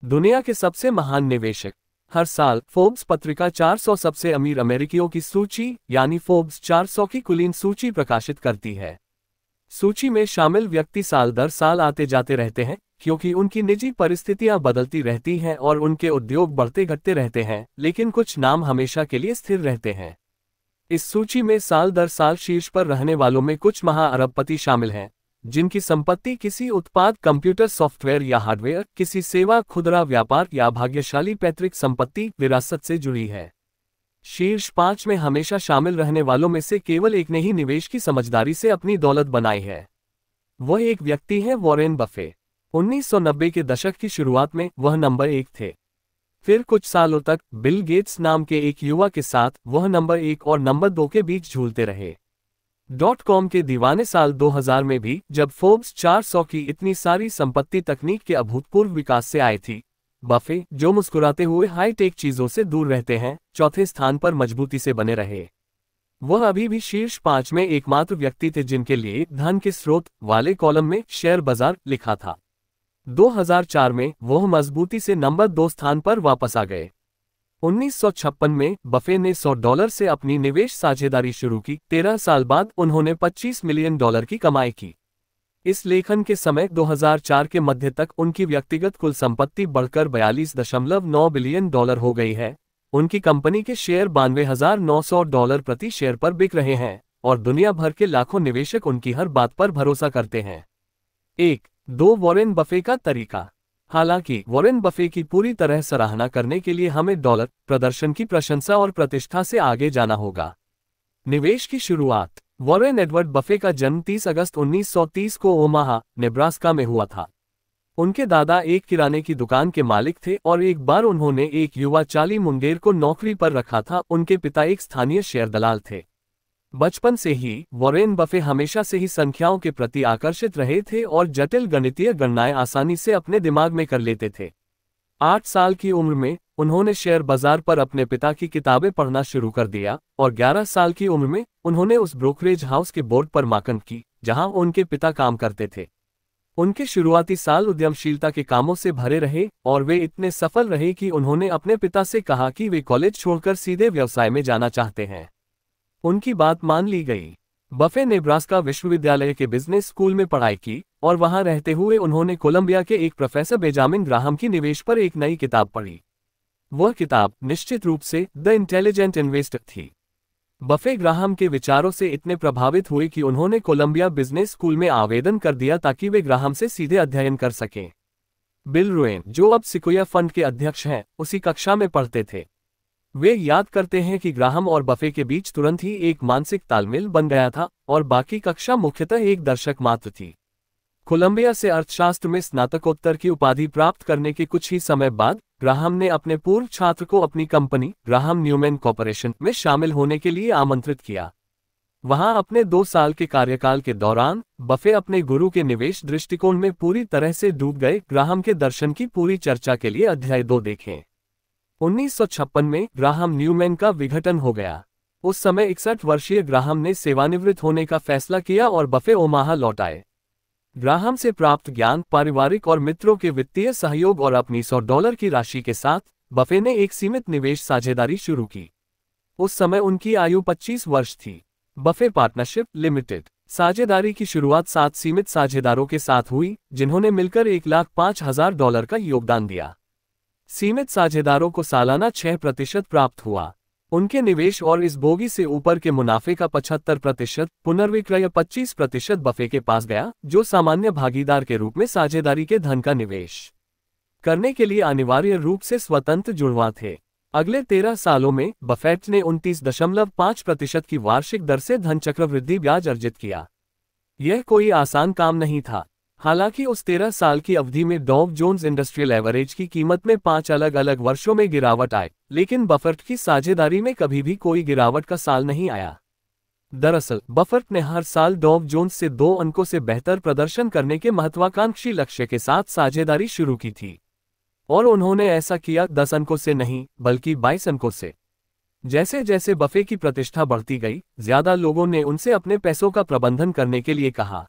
दुनिया के सबसे महान निवेशक। हर साल फोर्ब्स पत्रिका 400 सबसे अमीर अमेरिकियों की सूची यानी फोर्ब्स 400 की कुलीन सूची प्रकाशित करती है। सूची में शामिल व्यक्ति साल दर साल आते जाते रहते हैं क्योंकि उनकी निजी परिस्थितियां बदलती रहती हैं और उनके उद्योग बढ़ते घटते रहते हैं, लेकिन कुछ नाम हमेशा के लिए स्थिर रहते हैं। इस सूची में साल दर साल शीर्ष पर रहने वालों में कुछ महाअरबपति शामिल हैं, जिनकी संपत्ति किसी उत्पाद, कंप्यूटर सॉफ्टवेयर या हार्डवेयर, किसी सेवा, खुदरा व्यापार या भाग्यशाली पैतृक संपत्ति विरासत से जुड़ी है। शीर्ष 5 में हमेशा शामिल रहने वालों में से केवल एक ने ही निवेश की समझदारी से अपनी दौलत बनाई है। वह एक व्यक्ति है वॉरेन बफे। 1990 के दशक की शुरुआत में वह नंबर 1 थे। फिर कुछ सालों तक बिल गेट्स नाम के एक युवा के साथ वह नंबर 1 और नंबर 2 के बीच झूलते रहे। .com के दीवाने साल 2000 में भी, जब फोर्ब्स 400 की इतनी सारी संपत्ति तकनीक के अभूतपूर्व विकास से आई थी, बफे, जो मुस्कुराते हुए हाईटेक चीजों से दूर रहते हैं, चौथे स्थान पर मजबूती से बने रहे। वह अभी भी शीर्ष 5 में एकमात्र व्यक्ति थे जिनके लिए धन के स्रोत वाले कॉलम में शेयर बाजार लिखा था। 2004 में वह मजबूती से नंबर 2 स्थान पर वापस आ गए। 1956 में बफे ने $100 से अपनी निवेश साझेदारी शुरू की। 13 साल बाद उन्होंने $25 मिलियन की कमाई की। इस लेखन के समय 2004 के मध्य तक उनकी व्यक्तिगत कुल संपत्ति बढ़कर $42.9 बिलियन हो गई है। उनकी कंपनी के शेयर $92,900 प्रति शेयर पर बिक रहे हैं और दुनिया भर के लाखों निवेशक उनकी हर बात पर भरोसा करते हैं। 1-2 वॉरेन बफे का तरीका। हालांकि वॉरेन बफे की पूरी तरह सराहना करने के लिए हमें डॉलर, प्रदर्शन की प्रशंसा और प्रतिष्ठा से आगे जाना होगा। निवेश की शुरुआत। वॉरेन एडवर्ड बफे का जन्म 30 अगस्त 1930 को ओमाहा, नेब्रास्का में हुआ था। उनके दादा एक किराने की दुकान के मालिक थे और एक बार उन्होंने एक युवा चार्ली मुंगेर को नौकरी पर रखा था। उनके पिता एक स्थानीय शेयर दलाल थे। बचपन से ही वॉरेन बफे हमेशा से ही संख्याओं के प्रति आकर्षित रहे थे और जटिल गणितीय गणनाएं आसानी से अपने दिमाग में कर लेते थे। 8 साल की उम्र में उन्होंने शेयर बाजार पर अपने पिता की किताबें पढ़ना शुरू कर दिया और 11 साल की उम्र में उन्होंने उस ब्रोकरेज हाउस के बोर्ड पर माकन की जहां उनके पिता काम करते थे। उनके शुरुआती साल उद्यमशीलता के कामों से भरे रहे और वे इतने सफल रहे कि उन्होंने अपने पिता से कहा कि वे कॉलेज छोड़कर सीधे व्यवसाय में जाना चाहते हैं। उनकी बात मान ली गई। बफे नेब्रास्का विश्वविद्यालय के बिजनेस स्कूल में पढ़ाई की और वहां रहते हुए उन्होंने कोलंबिया के एक प्रोफेसर बेंजामिन ग्राहम की निवेश पर एक नई किताब पढ़ी। वह किताब निश्चित रूप से द इंटेलिजेंट इन्वेस्टर थी। बफे ग्राहम के विचारों से इतने प्रभावित हुए कि उन्होंने कोलंबिया बिजनेस स्कूल में आवेदन कर दिया ताकि वे ग्राहम से सीधे अध्ययन कर सकें। बिल रोएन, जो अब सिक्वोया फंड के अध्यक्ष हैं, उसी कक्षा में पढ़ते थे। वे याद करते हैं कि ग्राहम और बफे के बीच तुरंत ही एक मानसिक तालमेल बन गया था और बाकी कक्षा मुख्यतः एक दर्शक मात्र थी। कोलंबिया से अर्थशास्त्र में स्नातकोत्तर की उपाधि प्राप्त करने के कुछ ही समय बाद ग्राहम ने अपने पूर्व छात्र को अपनी कंपनी ग्राहम न्यूमैन कॉर्पोरेशन में शामिल होने के लिए आमंत्रित किया। वहां अपने 2 साल के कार्यकाल के दौरान बफे अपने गुरु के निवेश दृष्टिकोण में पूरी तरह से डूब गए। ग्राहम के दर्शन की पूरी चर्चा के लिए अध्याय 2 देखें। 1956 में ग्राहम न्यूमैन का विघटन हो गया। उस समय 61 वर्षीय ग्राहम ने सेवानिवृत्त होने का फैसला किया और बफे ओमाहा लौट आए। ग्राहम से प्राप्त ज्ञान, पारिवारिक और मित्रों के वित्तीय सहयोग और अपनी $100 की राशि के साथ बफे ने एक सीमित निवेश साझेदारी शुरू की। उस समय उनकी आयु 25 वर्ष थी। बफे पार्टनरशिप लिमिटेड साझेदारी की शुरुआत 7 सीमित साझेदारों के साथ हुई, जिन्होंने मिलकर $1,05,000 का योगदान दिया। सीमित साझेदारों को सालाना 6% प्राप्त हुआ। उनके निवेश और इस बोगी से ऊपर के मुनाफे का 75%, पुनर्विक्रय 25% बफे के पास गया, जो सामान्य भागीदार के रूप में साझेदारी के धन का निवेश करने के लिए अनिवार्य रूप से स्वतंत्र जुड़वां थे। अगले 13 सालों में बफेट ने 29.5% की वार्षिक दर से धन चक्रवृद्धि ब्याज अर्जित किया। यह कोई आसान काम नहीं था। हालांकि उस 13 साल की अवधि में डॉव जोन्स इंडस्ट्रियल एवरेज की कीमत में 5 अलग अलग वर्षों में गिरावट आई, लेकिन बफेट की साझेदारी में कभी भी कोई गिरावट का साल नहीं आया। दरअसल बफेट ने हर साल डॉव जोन्स से 2 अंकों से बेहतर प्रदर्शन करने के महत्वाकांक्षी लक्ष्य के साथ साझेदारी शुरू की थी और उन्होंने ऐसा किया 10 अंकों से नहीं, बल्कि 22 अंकों से। जैसे जैसे बफे की प्रतिष्ठा बढ़ती गई, ज्यादा लोगों ने उनसे अपने पैसों का प्रबंधन करने के लिए कहा।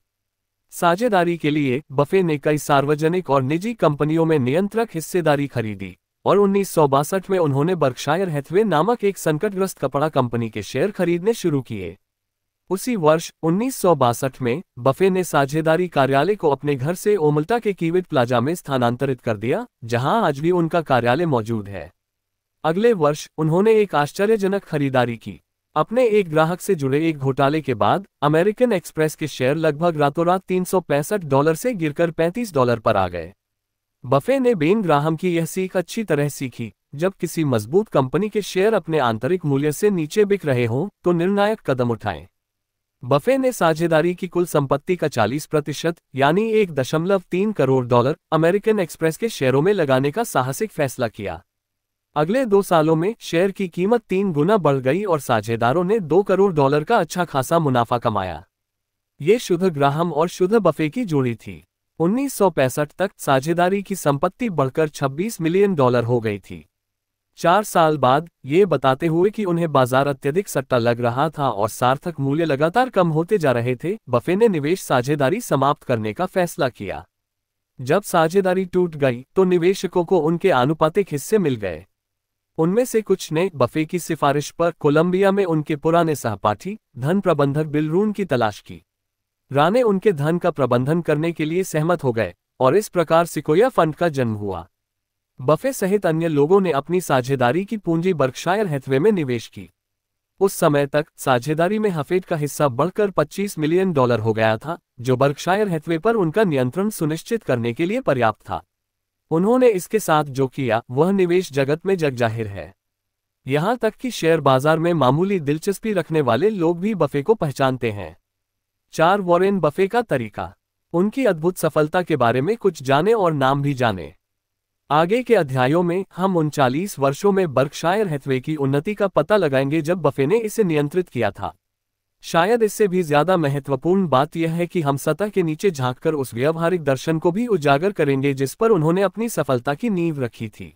साझेदारी के लिए बफे ने कई सार्वजनिक और निजी कंपनियों में नियंत्रक हिस्सेदारी खरीदी और 1962 में उन्होंने बर्कशायर हैथवे नामक एक संकटग्रस्त कपड़ा कंपनी के शेयर खरीदने शुरू किए। उसी वर्ष 1962 में बफे ने साझेदारी कार्यालय को अपने घर से ओमल्टा के कीविट प्लाजा में स्थानांतरित कर दिया, जहां आज भी उनका कार्यालय मौजूद है। अगले वर्ष उन्होंने एक आश्चर्यजनक खरीदारी की। अपने एक ग्राहक से जुड़े एक घोटाले के बाद अमेरिकन एक्सप्रेस के शेयर लगभग रातों रात $365 से गिरकर $35 पर आ गए। बफे ने बेन ग्राहम की यह सीख अच्छी तरह सीखी, जब किसी मजबूत कंपनी के शेयर अपने आंतरिक मूल्य से नीचे बिक रहे हों तो निर्णायक कदम उठाएं। बफे ने साझेदारी की कुल संपत्ति का 40% यानी $1.3 करोड़ अमेरिकन एक्सप्रेस के शेयरों में लगाने का साहसिक फैसला किया। अगले 2 सालों में शेयर की कीमत 3 गुना बढ़ गई और साझेदारों ने $2 करोड़ का अच्छा खासा मुनाफा कमाया। ये शुद्ध ग्राहम और शुद्ध बफे की जोड़ी थी। 1965 तक साझेदारी की संपत्ति बढ़कर $26 मिलियन हो गई थी। 4 साल बाद, ये बताते हुए कि उन्हें बाजार अत्यधिक सट्टा लग रहा था और सार्थक मूल्य लगातार कम होते जा रहे थे, बफे ने निवेश साझेदारी समाप्त करने का फैसला किया। जब साझेदारी टूट गई तो निवेशकों को उनके आनुपातिक हिस्से मिल गए। उनमें से कुछ ने बफे की सिफारिश पर कोलंबिया में उनके पुराने सहपाठी धन प्रबंधक बिल रून की तलाश की। राने उनके धन का प्रबंधन करने के लिए सहमत हो गए और इस प्रकार सिकोया फंड का जन्म हुआ। बफे सहित अन्य लोगों ने अपनी साझेदारी की पूंजी बर्कशायर हैथवे में निवेश की। उस समय तक साझेदारी में हफेट का हिस्सा बढ़कर $25 मिलियन हो गया था, जो बर्कशायर हैथवे पर उनका नियंत्रण सुनिश्चित करने के लिए पर्याप्त था। उन्होंने इसके साथ जो किया वह निवेश जगत में जगजाहिर है। यहां तक कि शेयर बाजार में मामूली दिलचस्पी रखने वाले लोग भी बफे को पहचानते हैं। 4 वॉरेन बफे का तरीका। उनकी अद्भुत सफलता के बारे में कुछ जाने और नाम भी जाने। आगे के अध्यायों में हम 39 वर्षों में बर्कशायर हैथवे की उन्नति का पता लगाएंगे जब बफे ने इसे नियंत्रित किया था। शायद इससे भी ज्यादा महत्वपूर्ण बात यह है कि हम सतह के नीचे झांककर उस व्यावहारिक दर्शन को भी उजागर करेंगे जिस पर उन्होंने अपनी सफलता की नींव रखी थी।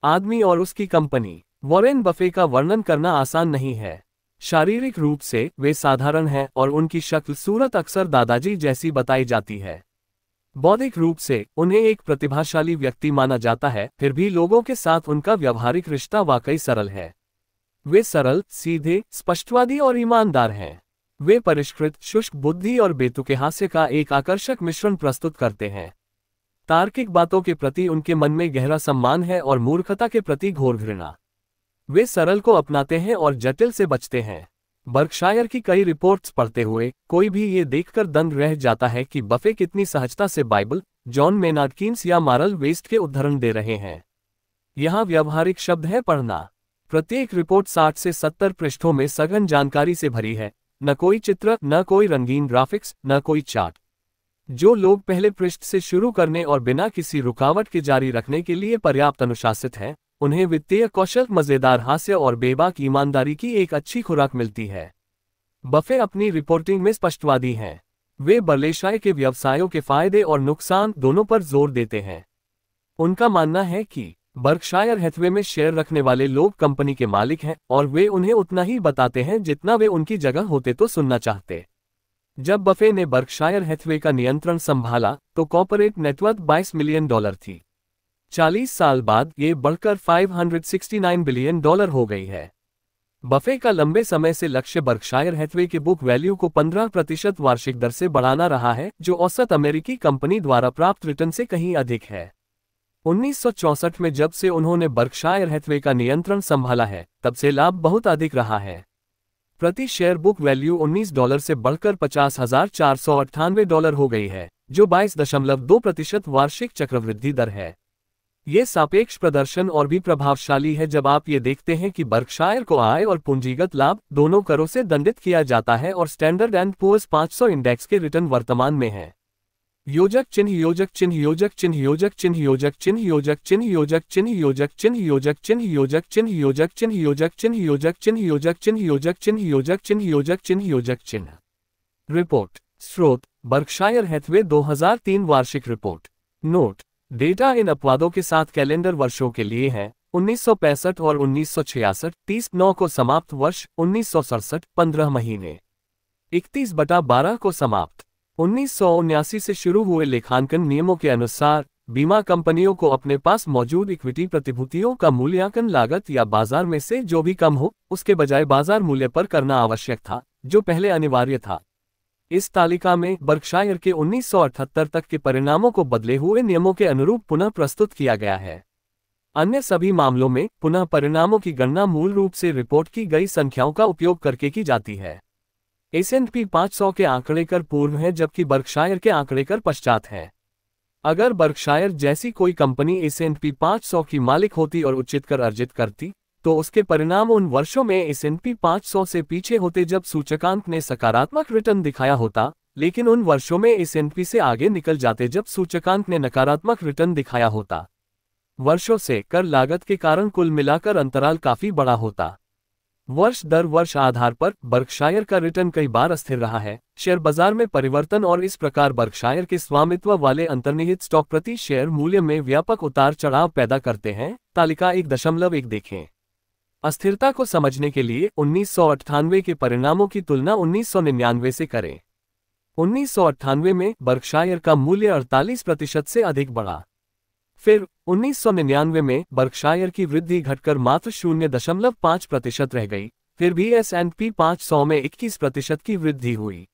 आदमी और उसकी कंपनी। वॉरेन बफे का वर्णन करना आसान नहीं है। शारीरिक रूप से वे साधारण हैं और उनकी शक्ल सूरत अक्सर दादाजी जैसी बताई जाती है। बौद्धिक रूप से उन्हें एक प्रतिभाशाली व्यक्ति माना जाता है, फिर भी लोगों के साथ उनका व्यावहारिक रिश्ता वाकई सरल है। वे सरल, सीधे, स्पष्टवादी और ईमानदार हैं। वे परिष्कृत, शुष्क बुद्धि और बेतुके हास्य का एक आकर्षक मिश्रण प्रस्तुत करते हैं। तार्किक बातों के प्रति उनके मन में गहरा सम्मान है और मूर्खता के प्रति घोर घृणा। वे सरल को अपनाते हैं और जटिल से बचते हैं। बर्कशायर की कई रिपोर्ट्स पढ़ते हुए कोई भी ये देखकर दंग रह जाता है कि बफे कितनी सहजता से बाइबल, जॉन मेनार्ड कीन्स या मार्ल वेस्ट के उद्धरण दे रहे हैं। यहाँ व्यावहारिक शब्द है पढ़ना। प्रत्येक रिपोर्ट 60 से 70 पृष्ठों में सघन जानकारी से भरी है। न कोई चित्र, न कोई रंगीन ग्राफिक्स, न कोई चार्ट। जो लोग पहले पृष्ठ से शुरू करने और बिना किसी रुकावट के जारी रखने के लिए पर्याप्त अनुशासित हैं, उन्हें वित्तीय कौशल, मजेदार हास्य और बेबाक ईमानदारी की एक अच्छी खुराक मिलती है। बफे अपनी रिपोर्टिंग में स्पष्टवादी हैं। वे बर्कशायर के व्यवसायों के फायदे और नुकसान दोनों पर जोर देते हैं। उनका मानना है कि बर्कशायर हैथवे में शेयर रखने वाले लोग कंपनी के मालिक हैं और वे उन्हें उतना ही बताते हैं जितना वे उनकी जगह होते तो सुनना चाहते। जब बफे ने बर्कशायर हैथवे का नियंत्रण संभाला तो कॉर्पोरेट नेटवर्थ $22 मिलियन थी। 40 साल बाद ये बढ़कर $569 बिलियन हो गई है। बफे का लंबे समय से लक्ष्य बर्कशायर हैथवे के बुक वैल्यू को 15% वार्षिक दर से बढ़ाना रहा है, जो औसत अमेरिकी कंपनी द्वारा प्राप्त रिटर्न से कहीं अधिक है। 1964 में जब से उन्होंने बर्कशायर हैथवे का नियंत्रण संभाला है, तब से लाभ बहुत अधिक रहा है। प्रति शेयर बुक वैल्यू $19 से बढ़कर $50,498 हो गई है, जो 22.2% वार्षिक चक्रवृद्धि दर है। ये सापेक्ष प्रदर्शन और भी प्रभावशाली है जब आप ये देखते हैं कि बर्कशायर को आय और पूंजीगत लाभ दोनों करों से दंडित किया जाता है और स्टैंडर्ड एंड पुअर्स 500 इंडेक्स के रिटर्न वर्तमान में हैं। योजक चिन्ह योजक चिन्ह योजक चिन्ह योजक चिन्ह योजक चिन्ह योजक चिन्ह योजक चिन्ह योजक चिन्ह योजक चिन्ह योजक चिन्ह योजक चिन्ह योजक चिन्ह योजक चिन्ह योजक चिन्ह योजक चिन्ह योजक चिन्ह योजक चिन्ह योजक चिन्ह। रिपोर्ट। स्रोत: बर्कशायर हैथवे 2003 वार्षिक रिपोर्ट। नोट: डेटा इन अपवादों के साथ कैलेंडर वर्षों के लिए है। 1965 और 1966, 30/9 को समाप्त वर्ष, 1967, 15 महीने, 31/12 को समाप्त। 1979 से शुरू हुए लेखांकन नियमों के अनुसार बीमा कंपनियों को अपने पास मौजूद इक्विटी प्रतिभूतियों का मूल्यांकन लागत या बाजार में से जो भी कम हो उसके बजाय बाजार मूल्य पर करना आवश्यक था, जो पहले अनिवार्य था। इस तालिका में बर्कशायर के 1978 तक के परिणामों को बदले हुए नियमों के अनुरूप पुनः प्रस्तुत किया गया है। अन्य सभी मामलों में पुनः परिणामों की गणना मूल रूप से रिपोर्ट की गई संख्याओं का उपयोग करके की जाती है। S&P 500 के आंकड़े कर पूर्व हैं जबकि बर्कशायर के आंकड़े कर पश्चात हैं। अगर बर्कशायर जैसी कोई कंपनी S&P 500 की मालिक होती और उचित कर अर्जित करती, तो उसके परिणाम उन वर्षों में S&P 500 से पीछे होते जब सूचकांक ने सकारात्मक रिटर्न दिखाया होता, लेकिन उन वर्षों में S&P से आगे निकल जाते जब सूचकांक ने नकारात्मक रिटर्न दिखाया होता। वर्षों से कर लागत के कारण कुल मिलाकर अंतराल काफी बड़ा होता। वर्ष दर वर्ष आधार पर बर्कशायर का रिटर्न कई बार अस्थिर रहा है। शेयर बाजार में परिवर्तन और इस प्रकार बर्कशायर के स्वामित्व वाले अंतर्निहित स्टॉक प्रति शेयर मूल्य में व्यापक उतार चढ़ाव पैदा करते हैं। तालिका 1.1 देखें। अस्थिरता को समझने के लिए 1998 के परिणामों की तुलना 1999 से करें। 1998 में बर्कशायर का मूल्य 48% से अधिक बढ़ा। फिर 1999 में बर्कशायर की वृद्धि घटकर मात्र 0.5% रह गई। फिर भी S&P 500 में 21% की वृद्धि हुई।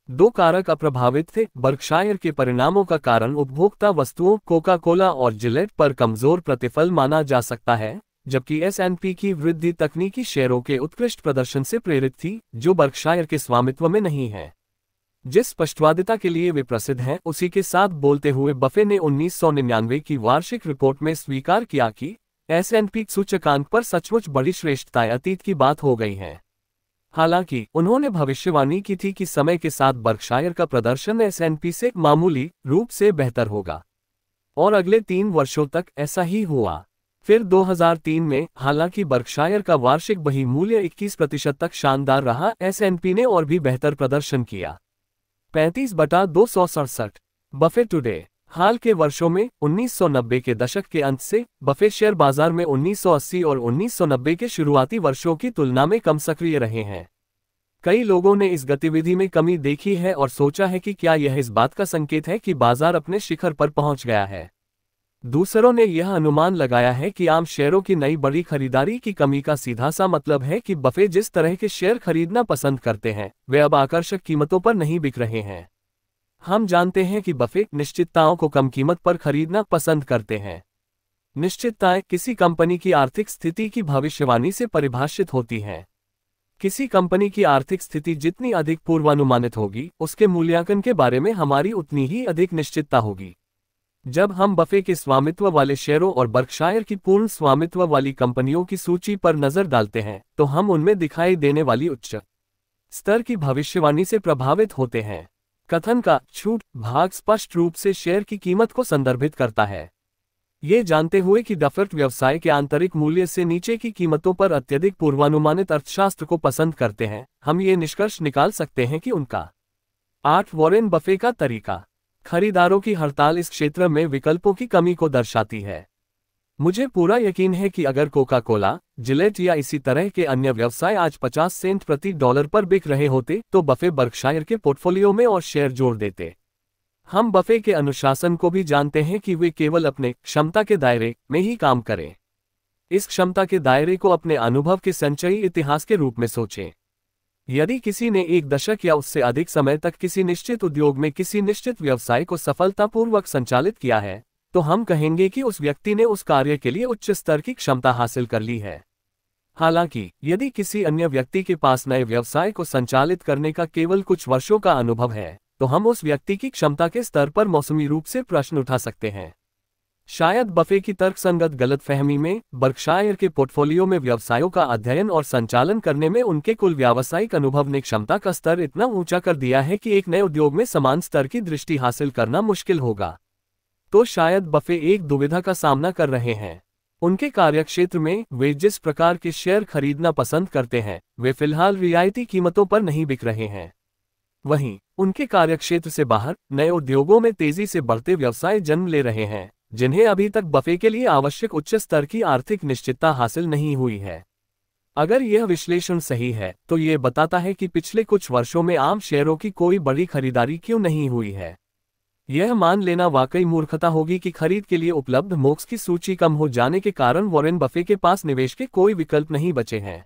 दो कारक अप्रभावित थे। बर्कशायर के परिणामों का कारण उपभोक्ता वस्तुओं कोका कोला और जिलेट पर कमजोर प्रतिफल माना जा सकता है, जबकि S&P की वृद्धि तकनीकी शेयरों के उत्कृष्ट प्रदर्शन से प्रेरित थी, जो बर्कशायर के स्वामित्व में नहीं है। जिस स्पष्टवादिता के लिए वे प्रसिद्ध हैं, उसी के साथ बोलते हुए बफे ने 1999 की वार्षिक रिपोर्ट में स्वीकार किया कि S&P सूचकांक पर सचमुच बड़ी श्रेष्ठताएं अतीत की बात हो गई हैं। हालांकि उन्होंने भविष्यवाणी की थी कि समय के साथ बर्कशायर का प्रदर्शन S&P से मामूली रूप से बेहतर होगा, और अगले 3 वर्षों तक ऐसा ही हुआ। फिर 2003 में हालांकि बर्कशायर का वार्षिक बही मूल्य 21% तक शानदार रहा, S&P ने और भी बेहतर प्रदर्शन किया। 35/267 बफे टुडे। हाल के वर्षों में 1990 के दशक के अंत से बफे शेयर बाजार में 1980 और 1990 के शुरुआती वर्षों की तुलना में कम सक्रिय रहे हैं। कई लोगों ने इस गतिविधि में कमी देखी है और सोचा है कि क्या यह इस बात का संकेत है कि बाजार अपने शिखर पर पहुंच गया है। दूसरों ने यह अनुमान लगाया है कि आम शेयरों की नई बड़ी खरीदारी की कमी का सीधा सा मतलब है कि बफे जिस तरह के शेयर खरीदना पसंद करते हैं वे अब आकर्षक कीमतों पर नहीं बिक रहे हैं। हम जानते हैं कि बफे निश्चितताओं को कम कीमत पर खरीदना पसंद करते हैं। निश्चितताएं किसी कंपनी की आर्थिक स्थिति की भविष्यवाणी से परिभाषित होती हैं। किसी कंपनी की आर्थिक स्थिति जितनी अधिक पूर्वानुमानित होगी, उसके मूल्यांकन के बारे में हमारी उतनी ही अधिक निश्चितता होगी। जब हम बफे के स्वामित्व वाले शेयरों और बर्कशायर की पूर्ण स्वामित्व वाली कंपनियों की सूची पर नजर डालते हैं, तो हम उनमें दिखाई देने वाली उच्च स्तर की भविष्यवाणी से प्रभावित होते हैं। कथन का छूट भाग स्पष्ट रूप से शेयर की कीमत को संदर्भित करता है। ये जानते हुए कि डफर्ट व्यवसाय के आंतरिक मूल्य से नीचे की कीमतों पर अत्यधिक पूर्वानुमानित अर्थशास्त्र को पसंद करते हैं, हम ये निष्कर्ष निकाल सकते हैं कि उनका 8 वॉरेन बफे का तरीका। खरीदारों की हड़ताल इस क्षेत्र में विकल्पों की कमी को दर्शाती है। मुझे पूरा यकीन है कि अगर कोका कोला, जिलेट या इसी तरह के अन्य व्यवसाय आज 50 सेंट प्रति डॉलर पर बिक रहे होते तो बफे बर्कशायर के पोर्टफोलियो में और शेयर जोड़ देते। हम बफे के अनुशासन को भी जानते हैं कि वे केवल अपने क्षमता के दायरे में ही काम करें। इस क्षमता के दायरे को अपने अनुभव के संचयी इतिहास के रूप में सोचें। यदि किसी ने 1 दशक या उससे अधिक समय तक किसी निश्चित उद्योग में किसी निश्चित व्यवसाय को सफलतापूर्वक संचालित किया है, तो हम कहेंगे कि उस व्यक्ति ने उस कार्य के लिए उच्च स्तर की क्षमता हासिल कर ली है। हालांकि यदि किसी अन्य व्यक्ति के पास नए व्यवसाय को संचालित करने का केवल कुछ वर्षों का अनुभव है, तो हम उस व्यक्ति की क्षमता के स्तर पर मौसमी रूप से प्रश्न उठा सकते हैं। शायद बफे की तर्कसंगत गलतफहमी में बर्कशायर के पोर्टफोलियो में व्यवसायों का अध्ययन और संचालन करने में उनके कुल व्यावसायिक अनुभव ने क्षमता का स्तर इतना ऊंचा कर दिया है कि एक नए उद्योग में समान स्तर की दृष्टि हासिल करना मुश्किल होगा। तो शायद बफे एक दुविधा का सामना कर रहे हैं। उनके कार्यक्षेत्र में वे जिस प्रकार के शेयर खरीदना पसंद करते हैं, वे फिलहाल रियायती कीमतों पर नहीं बिक रहे हैं। वहीं उनके कार्यक्षेत्र से बाहर नए उद्योगों में तेजी से बढ़ते व्यवसाय जन्म ले रहे हैं, जिन्हें अभी तक बफे के लिए आवश्यक उच्च स्तर की आर्थिक निश्चितता हासिल नहीं हुई है। अगर यह विश्लेषण सही है तो यह बताता है कि पिछले कुछ वर्षों में आम शेयरों की कोई बड़ी खरीदारी क्यों नहीं हुई है। यह मान लेना वाकई मूर्खता होगी कि खरीद के लिए उपलब्ध मोक्स की सूची कम हो जाने के कारण वॉरेन बफे के पास निवेश के कोई विकल्प नहीं बचे हैं।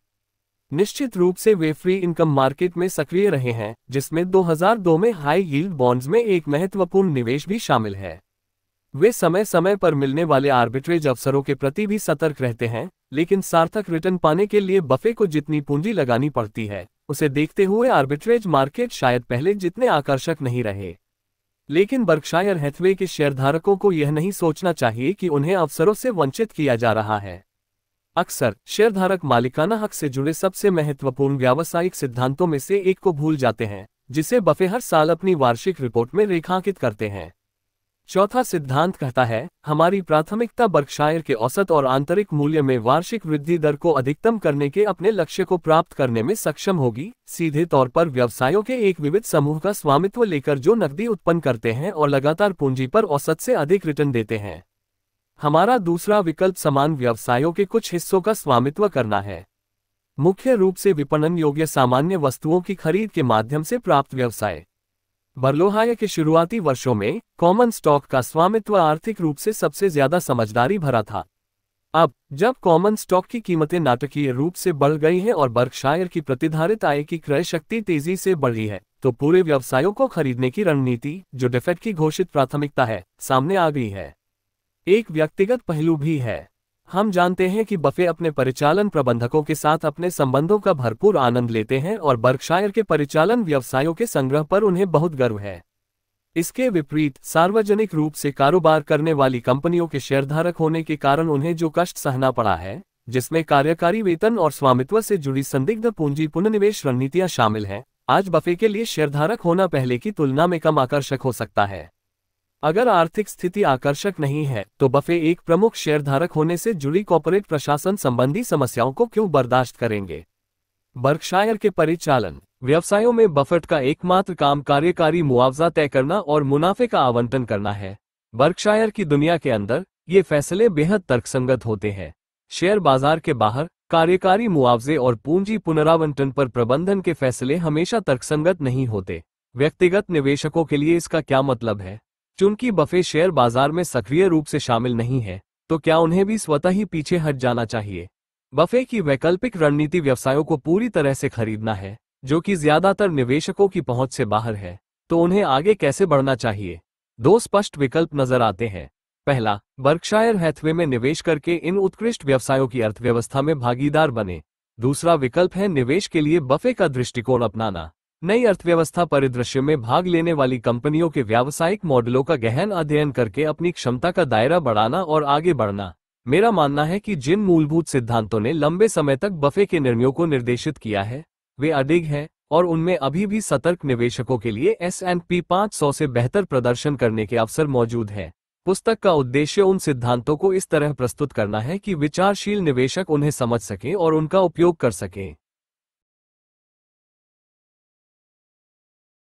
निश्चित रूप से वे फ्री इनकम मार्केट में सक्रिय रहे हैं, जिसमें 2002 में हाई यील्ड बॉन्ड्स में एक महत्वपूर्ण निवेश भी शामिल है। वे समय समय पर मिलने वाले आर्बिट्रेज अवसरों के प्रति भी सतर्क रहते हैं, लेकिन सार्थक रिटर्न पाने के लिए बफे को जितनी पूंजी लगानी पड़ती है, उसे देखते हुए आर्बिट्रेज मार्केट शायद पहले जितने आकर्षक नहीं रहे। लेकिन बर्कशायर हैथवे के शेयरधारकों को यह नहीं सोचना चाहिए कि उन्हें अवसरों से वंचित किया जा रहा है। अक्सर शेयरधारक मालिकाना हक से जुड़े सबसे महत्वपूर्ण व्यावसायिक सिद्धांतों में से एक को भूल जाते हैं, जिसे बफे हर साल अपनी वार्षिक रिपोर्ट में रेखांकित करते हैं। चौथा सिद्धांत कहता है, हमारी प्राथमिकता बर्कशायर के औसत और आंतरिक मूल्य में वार्षिक वृद्धि दर को अधिकतम करने के अपने लक्ष्य को प्राप्त करने में सक्षम होगी, सीधे तौर पर व्यवसायों के एक विविध समूह का स्वामित्व लेकर जो नकदी उत्पन्न करते हैं और लगातार पूंजी पर औसत से अधिक रिटर्न देते हैं। हमारा दूसरा विकल्प समान व्यवसायों के कुछ हिस्सों का स्वामित्व करना है, मुख्य रूप से विपणन योग्य सामान्य वस्तुओं की खरीद के माध्यम से प्राप्त व्यवसाय। बर्लोहाय के शुरुआती वर्षों में कॉमन स्टॉक का स्वामित्व आर्थिक रूप से सबसे ज्यादा समझदारी भरा था। अब जब कॉमन स्टॉक की कीमतें नाटकीय रूप से बढ़ गई हैं और बर्कशायर की प्रतिधारित आय की क्रय शक्ति तेजी से बढ़ी है, तो पूरे व्यवसायों को खरीदने की रणनीति, जो डेफेड की घोषित प्राथमिकता है, सामने आ गई है। एक व्यक्तिगत पहलू भी है। हम जानते हैं कि बफे अपने परिचालन प्रबंधकों के साथ अपने संबंधों का भरपूर आनंद लेते हैं और बर्कशायर के परिचालन व्यवसायों के संग्रह पर उन्हें बहुत गर्व है। इसके विपरीत सार्वजनिक रूप से कारोबार करने वाली कंपनियों के शेयरधारक होने के कारण उन्हें जो कष्ट सहना पड़ा है, जिसमें कार्यकारी वेतन और स्वामित्व से जुड़ी संदिग्ध पूंजी पुनर्निवेश रणनीतियां शामिल हैं, आज बफे के लिए शेयरधारक होना पहले की तुलना में कम आकर्षक हो सकता है। अगर आर्थिक स्थिति आकर्षक नहीं है तो बफे एक प्रमुख शेयरधारक होने से जुड़ी कॉर्पोरेट प्रशासन संबंधी समस्याओं को क्यों बर्दाश्त करेंगे। बर्कशायर के परिचालन व्यवसायों में बफेट का एकमात्र काम कार्यकारी मुआवजा तय करना और मुनाफे का आवंटन करना है। बर्कशायर की दुनिया के अंदर ये फैसले बेहद तर्कसंगत होते हैं। शेयर बाजार के बाहर कार्यकारी मुआवजे और पूंजी पुनरावंटन पर प्रबंधन के फैसले हमेशा तर्कसंगत नहीं होते। व्यक्तिगत निवेशकों के लिए इसका क्या मतलब है? चूंकि बफे शेयर बाजार में सक्रिय रूप से शामिल नहीं है, तो क्या उन्हें भी स्वतः ही पीछे हट जाना चाहिए? बफे की वैकल्पिक रणनीति व्यवसायों को पूरी तरह से खरीदना है, जो कि ज्यादातर निवेशकों की पहुंच से बाहर है। तो उन्हें आगे कैसे बढ़ना चाहिए? दो स्पष्ट विकल्प नजर आते हैं। पहला, बर्कशायर हैथवे में निवेश करके इन उत्कृष्ट व्यवसायों की अर्थव्यवस्था में भागीदार बने। दूसरा विकल्प है निवेश के लिए बफे का दृष्टिकोण अपनाना। नई अर्थव्यवस्था परिदृश्य में भाग लेने वाली कंपनियों के व्यावसायिक मॉडलों का गहन अध्ययन करके अपनी क्षमता का दायरा बढ़ाना और आगे बढ़ना। मेरा मानना है कि जिन मूलभूत सिद्धांतों ने लंबे समय तक बफे के निर्णयों को निर्देशित किया है, वे अडिग हैं और उनमें अभी भी सतर्क निवेशकों के लिए S&P 500 से बेहतर प्रदर्शन करने के अवसर मौजूद हैं। पुस्तक का उद्देश्य उन सिद्धांतों को इस तरह प्रस्तुत करना है कि विचारशील निवेशक उन्हें समझ सकें और उनका उपयोग कर सकें।